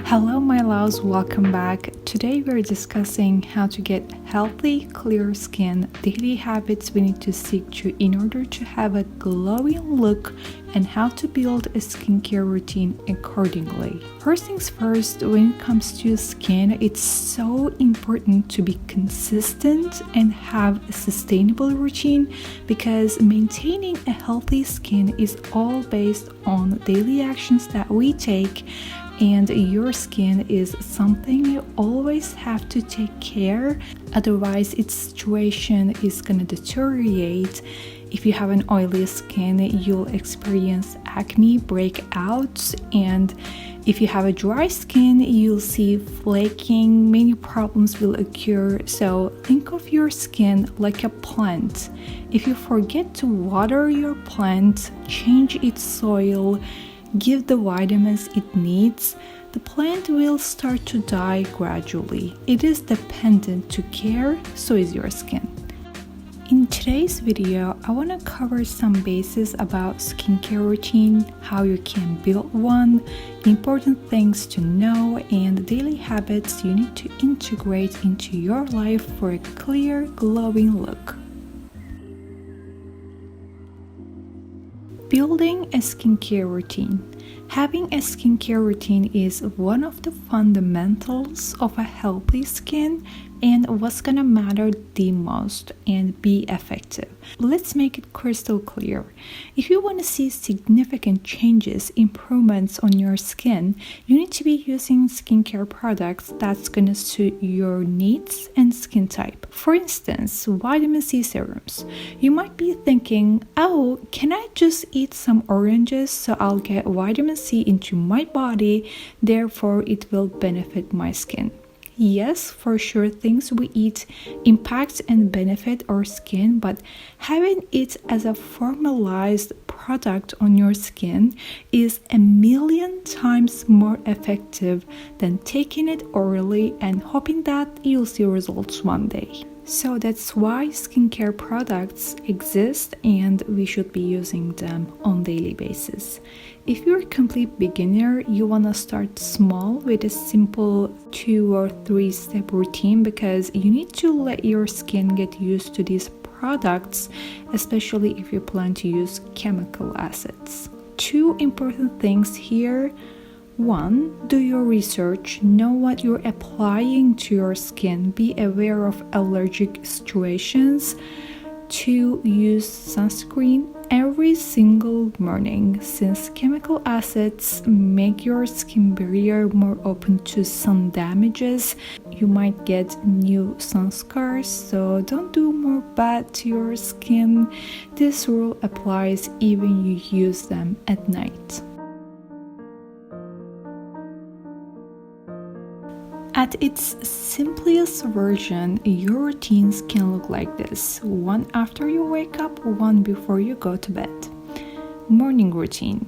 Hello my loves, welcome back. Today we're discussing how to get healthy, clear skin, daily habits we need to stick to in order to have a glowing look, and how to build a skincare routine accordingly. First things first, when it comes to skin, it's so important to be consistent and have a sustainable routine, because maintaining a healthy skin is all based on daily actions that we take, and your skin is something you always have to take care, otherwise its situation is gonna deteriorate. If you have an oily skin, you'll experience acne, breakouts, and if you have a dry skin, you'll see flaking, many problems will occur. So think of your skin like a plant. If you forget to water your plant, change its soil, give the vitamins it needs, the plant will start to die gradually. It is dependent to care, so is your skin. In today's video, I want to cover some bases about skincare routine, how you can build one, important things to know, and daily habits you need to integrate into your life for a clear, glowing look. Building a skincare routine. Having a skincare routine is one of the fundamentals of a healthy skin and what's gonna matter the most and be effective. Let's make it crystal clear. If you want to see significant changes, improvements on your skin, you need to be using skincare products that's gonna suit your needs and skin type. For instance, vitamin C serums. You might be thinking, oh, can I just eat some oranges so I'll get vitamin C into my body, therefore it will benefit my skin? Yes, for sure, things we eat impact and benefit our skin, but having it as a formalized product on your skin is a million times more effective than taking it orally and hoping that you'll see results one day. So that's why skincare products exist and we should be using them on a daily basis. If you're a complete beginner, you want to start small with a simple 2 or 3 step routine, because you need to let your skin get used to these products, especially if you plan to use chemical acids. 2 important things here. 1. Do your research. Know what you're applying to your skin. Be aware of allergic situations. 2. Use sunscreen every single morning, since chemical acids make your skin barrier more open to sun damages. You might get new sun scars, so don't do more bad to your skin. This rule applies even you use them at night. At its simplest version, your routines can look like this: 1 after you wake up, 1 before you go to bed. Morning routine.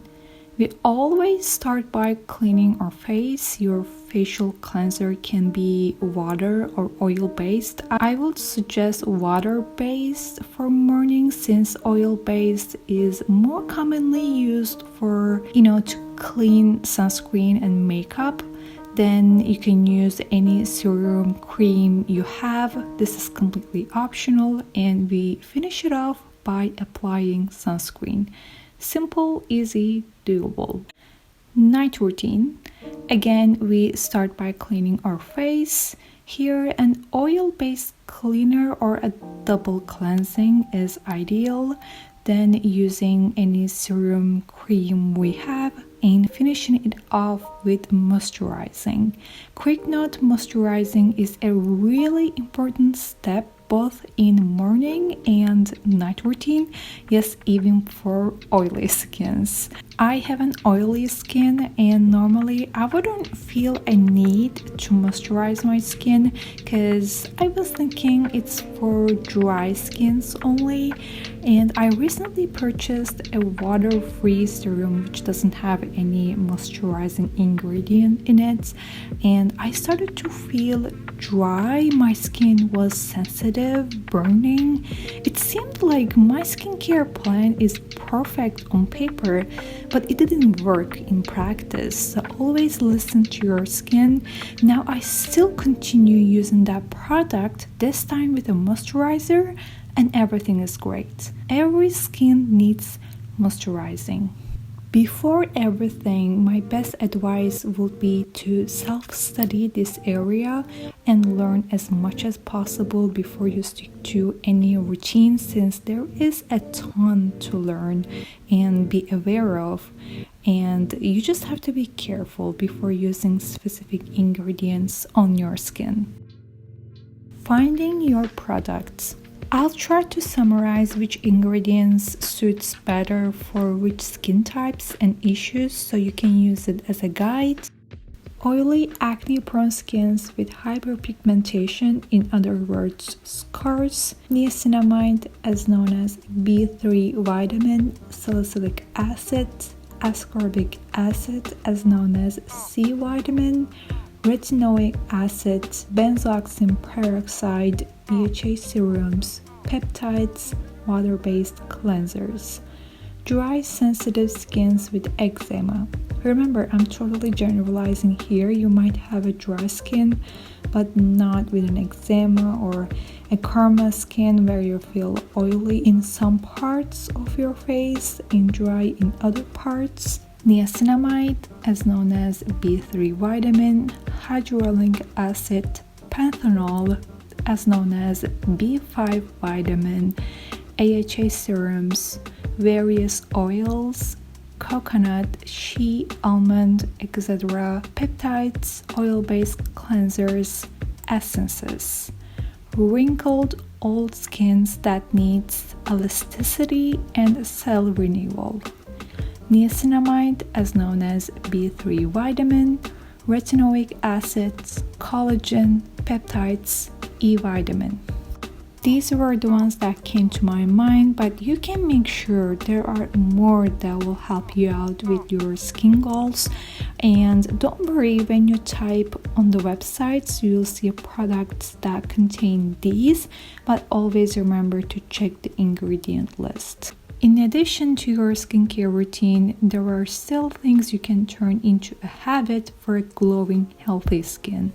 We always start by cleaning our face. Your facial cleanser can be water or oil-based. I would suggest water-based for morning, since oil-based is more commonly used for, to clean sunscreen and makeup. Then you can use any serum, cream you have. This is completely optional, and we finish it off by applying sunscreen. Simple, easy, doable. Night routine. Again, we start by cleaning our face. Here, an oil-based cleaner or a double cleansing is ideal. Then using any serum, cream we have, and finishing it off with moisturizing. Quick note, moisturizing is a really important step both in morning and night routine. Yes, even for oily skins. I have an oily skin, and normally I wouldn't feel a need to moisturize my skin, because I was thinking it's for dry skins only. And I recently purchased a water-free serum which doesn't have any moisturizing ingredient in it, and I started to feel dry, my skin was sensitive, burning. It seemed like my skincare plan is perfect on paper, but it didn't work in practice. So always listen to your skin. Now I still continue using that product, this time with a moisturizer, and everything is great. Every skin needs moisturizing. Before everything, my best advice would be to self-study this area and learn as much as possible before you stick to any routine, since there is a ton to learn and be aware of, and you just have to be careful before using specific ingredients on your skin. Finding your products. I'll try to summarize which ingredients suits better for which skin types and issues so you can use it as a guide. Oily, acne-prone skins with hyperpigmentation, in other words, scars. Niacinamide, as known as B3 vitamin, salicylic acid, ascorbic acid, as known as C vitamin, retinoic acid, benzoxime peroxide, BHA serums, peptides, water-based cleansers. Dry, sensitive skins with eczema. Remember, I'm totally generalizing here. You might have a dry skin, but not with an eczema or a karma skin where you feel oily in some parts of your face and dry in other parts. Niacinamide, as known as B3 vitamin, hyaluronic acid, panthenol, as known as B5 vitamin, AHA serums, various oils, coconut, shea, almond, etc., peptides, oil-based cleansers, essences. Wrinkled old skins that needs elasticity and cell renewal. Niacinamide, as known as B3 vitamin, retinoic acids, collagen, peptides, E vitamin. These were the ones that came to my mind, but you can make sure there are more that will help you out with your skin goals. And don't worry, when you type on the websites, you'll see products that contain these, but always remember to check the ingredient list. In addition to your skincare routine, there are still things you can turn into a habit for a glowing, healthy skin.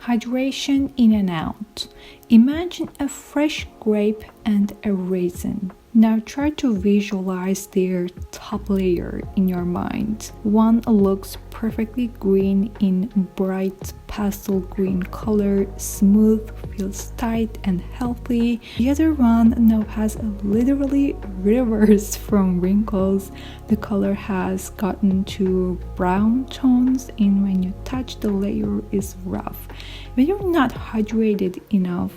Hydration in and out. Imagine a fresh grape and a raisin. Now try to visualize their top layer in your mind. One looks perfectly green in bright pastel green color, smooth, feels tight and healthy. The other one now has literally rivers from wrinkles. The color has gotten to brown tones, and when you touch, the layer is rough. When you're not hydrated enough,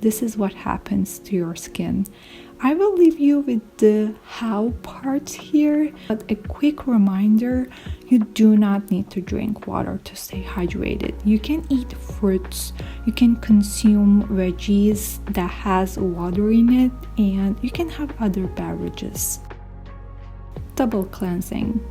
this is what happens to your skin. I will leave you with the how part here, but a quick reminder, you do not need to drink water to stay hydrated. You can eat fruits, you can consume veggies that has water in it, and you can have other beverages. Double cleansing.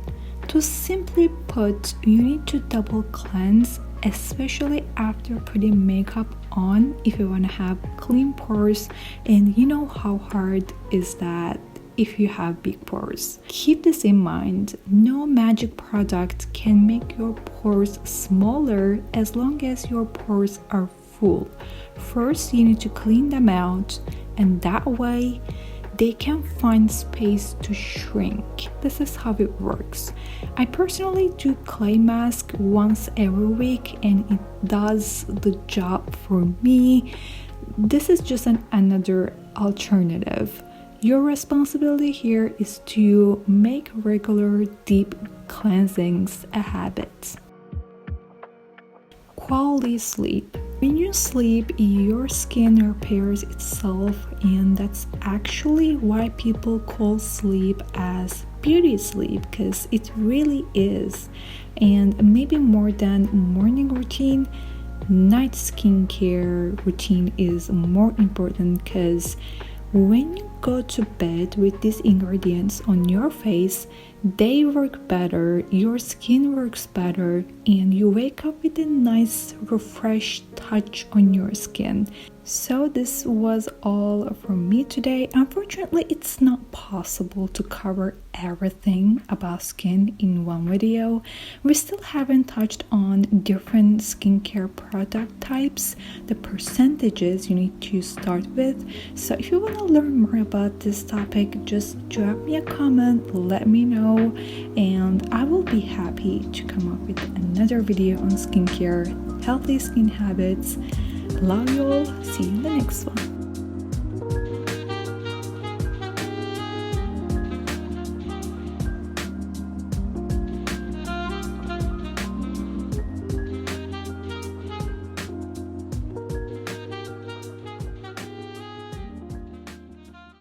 To simply put, you need to double cleanse, especially after putting makeup on, if you want to have clean pores, and you know how hard is that if you have big pores. Keep this in mind. No magic product can make your pores smaller as long as your pores are full. First, you need to clean them out, and that way they can find space to shrink. This is how it works. I personally do clay mask once every week, and it does the job for me. This is just another alternative. Your responsibility here is to make regular deep cleansings a habit. Quality sleep. When you sleep, your skin repairs itself, and that's actually why people call sleep as beauty sleep, because it really is. And maybe more than morning routine, night skincare routine is more important, because when you go to bed with these ingredients on your face, they work better, your skin works better, and you wake up with a nice refreshed touch on your skin. So this was all from me today. Unfortunately, it's not possible to cover everything about skin in one video. We still haven't touched on different skincare product types, the percentages you need to start with. So if you want to learn more about this topic, just drop me a comment, let me know, and I will be happy to come up with another video on skincare, healthy skin habits. Love you all. See you in the next one.